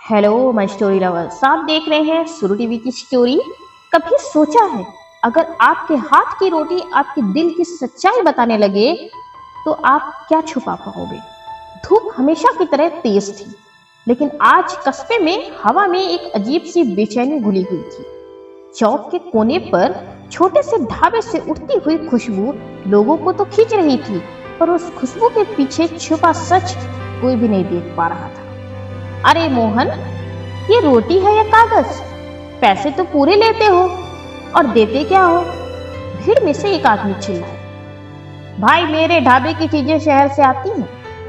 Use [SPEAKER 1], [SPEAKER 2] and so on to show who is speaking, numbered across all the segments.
[SPEAKER 1] Hello my story lovers, आप देख रहे हैं सुरु टीवी की स्टोरी। कभी सोचा है अगर आपके हाथ की रोटी आपके दिल की सच्चाई बताने लगे तो आप क्या छुपा पाओगे। धूप हमेशा की तरह तेज थी, लेकिन आज कस्बे में हवा में एक अजीब सी बेचैनी घुली हुई थी। चौक के कोने पर छोटे से ढाबे से उठती हुई खुशबू लोगों को तो खींच रही थी, पर उस खुशबू के पीछे छुपा सच कोई भी नहीं देख पा रहा था। अरे मोहन, ये रोटी है या कागज? पैसे तो पूरे लेते हो और देते क्या हो? भीड़ में से एक आदमी चिल्लाया। भाई, मेरे ढाबे की चीजें शहर से आती हैं,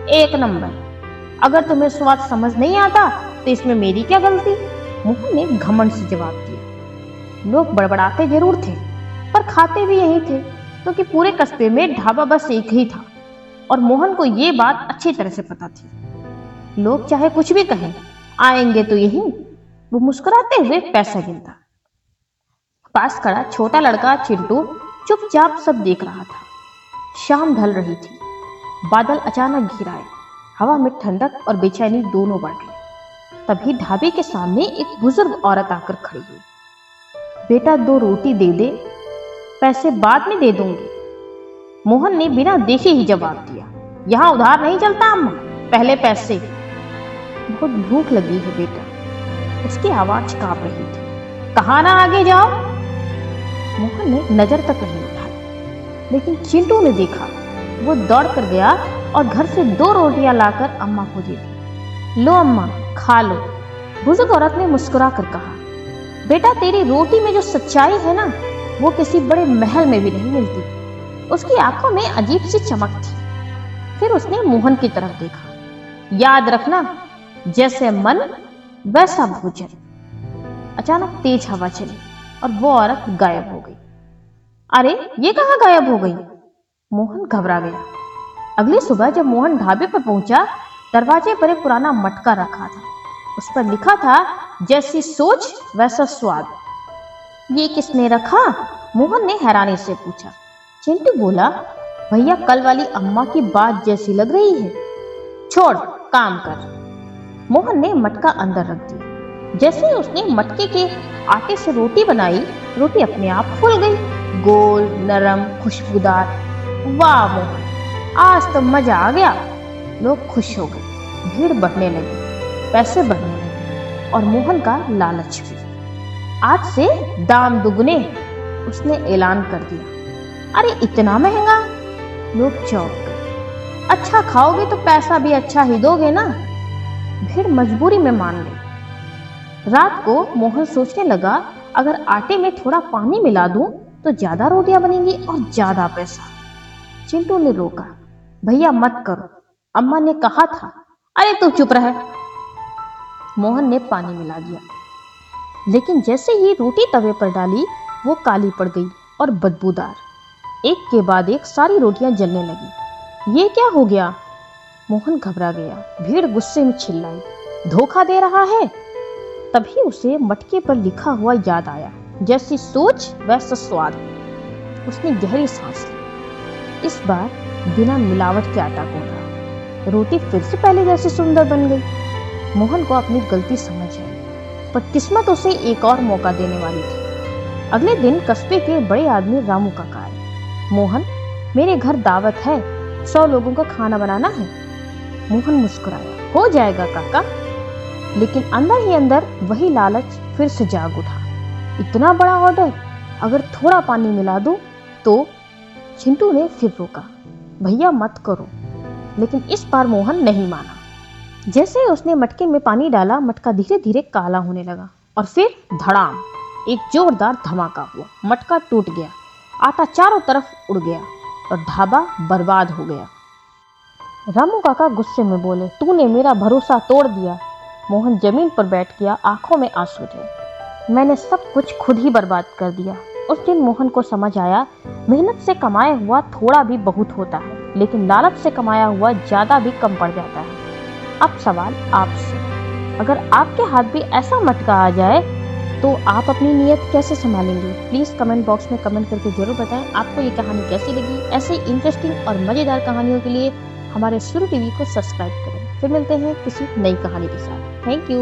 [SPEAKER 1] एक नंबर। अगर तुम्हें स्वाद समझ नहीं आता तो इसमें मेरी क्या गलती? मोहन ने घमंड से जवाब दिया। लोग बड़बड़ाते जरूर थे, पर खाते भी यही थे, क्योंकि पूरे कस्बे में ढाबा बस एक ही था और मोहन को ये बात अच्छी तरह से पता थी। लोग चाहे कुछ भी कहें, आएंगे तो यही। वो मुस्कुराते हुए पैसा गिनता। पास खड़ा छोटा लड़का चिंटू चुपचाप सब देख रहा था। शाम ढल रही थी, बादल अचानक घिर आए। हवा में ठंडक और बेचैनी दोनों बढ़ गई। तभी ढाबे के सामने एक बुजुर्ग औरत आकर खड़ी हुई। बेटा, 2 रोटी दे दे, पैसे बाद में दे दूंगी। मोहन ने बिना देखे ही जवाब दिया। यहाँ उधार नहीं चलता अम्मा, पहले पैसे। बहुत भूख लगी है बेटा, उसकी आवाज कांप रही थी। कहा ना आगे जाओ। मोहन ने नजर तक नहीं उठाई, लेकिन चिंटू ने देखा। वो दौड़ कर गया और घर से 2 रोटियां लाकर अम्मा को दे दी। लो अम्मा, खा लो। बुजुर्ग औरत ने मुस्कुरा कर कहा, बेटा, तेरी रोटी में जो सच्चाई है ना, वो किसी बड़े महल में भी नहीं मिलती। उसकी आंखों में अजीब सी चमक थी। फिर उसने मोहन की तरफ देखा। याद रखना, जैसे मन वैसा भोजन। अचानक तेज हवा चली और वो औरत गायब हो गई। अरे, ये कहाँ गायब हो गई? मोहन घबरा गया। अगली सुबह जब मोहन ढाबे पर पहुंचा, दरवाजे पर एक पुराना मटका रखा था। उस पर लिखा था, जैसी सोच वैसा स्वाद। ये किसने रखा? मोहन ने हैरानी से पूछा। चिंटू बोला, भैया, कल वाली अम्मा की बात जैसी लग रही है। छोड़, काम कर। मोहन ने मटका अंदर रख दिया। जैसे ही उसने मटके के आटे से रोटी बनाई, रोटी अपने आप फूल गई, गोल, नरम, खुशबूदार। वाह मोहन, आज तो मजा आ गया। लोग खुश हो गए, भीड़ बढ़ने लगी, पैसे बढ़ने लगे और मोहन का लालच भी। आज से दाम दुगने, उसने ऐलान कर दिया। अरे, इतना महंगा? लोग चौंक गए। अच्छा खाओगे तो पैसा भी अच्छा ही दोगे ना? भीड़ मजबूरी में मान गई। रात को मोहन सोचने लगा, अगर आटे में थोड़ा पानी मिला दूं तो ज्यादा रोटियां बनेंगी और ज्यादा पैसा। चिंटू ने रोका। भैया मत करो, अम्मा ने कहा था। अरे तू चुप रह। मोहन ने पानी मिला दिया, लेकिन जैसे ही रोटी तवे पर डाली, वो काली पड़ गई और बदबूदार। एक के बाद एक सारी रोटियां जलने लगी। ये क्या हो गया? मोहन घबरा गया। भीड़ गुस्से में चिल्लाई, धोखा दे रहा है। तभी उसे मटके पर लिखा हुआ याद आया, जैसी सोच वैसा स्वाद। उसने गहरी सांस ली। इस बार बिना मिलावट के आटा गूंथा। रोटी फिर से पहले जैसी सुंदर बन गई। मोहन को अपनी गलती समझ आई, पर किस्मत उसे एक और मौका देने वाली थी। अगले दिन कस्बे के बड़े आदमी रामू काका आए। मोहन, मेरे घर दावत है, 100 लोगों का खाना बनाना है। मोहन मुस्कुराया। हो जाएगा काका। लेकिन अंदर ही अंदर वही लालच फिर से जाग उठा। इतना बड़ा ऑर्डर, अगर थोड़ा पानी मिला दूं तो? चिंटू ने फिर रोका। भैया मत करो। लेकिन इस बार मोहन नहीं माना। जैसे ही उसने मटके में पानी डाला, मटका धीरे धीरे काला होने लगा और फिर धड़ाम, एक जोरदार धमाका हुआ। मटका टूट गया, आटा चारों तरफ उड़ गया और ढाबा बर्बाद हो गया। रामू काका गुस्से में बोले, तूने मेरा भरोसा तोड़ दिया। मोहन जमीन पर बैठ गया, आंखों में आंसू थे। मैंने सब कुछ खुद ही बर्बाद कर दिया। उस दिन मोहन को समझ आया, मेहनत से कमाया हुआ थोड़ा भी बहुत होता है, लेकिन लालच से कमाया हुआ ज्यादा भी कम पड़ जाता है। अब सवाल आपसे, अगर आपके हाथ भी ऐसा मटका आ जाए तो आप अपनी नीयत कैसे संभालेंगे? प्लीज़ कमेंट बॉक्स में कमेंट करके जरूर बताएं आपको ये कहानी कैसी लगी। ऐसे इंटरेस्टिंग और मज़ेदार कहानियों के लिए हमारे सुरु टीवी को सब्सक्राइब करें। फिर मिलते हैं किसी नई कहानी के साथ। Thank you.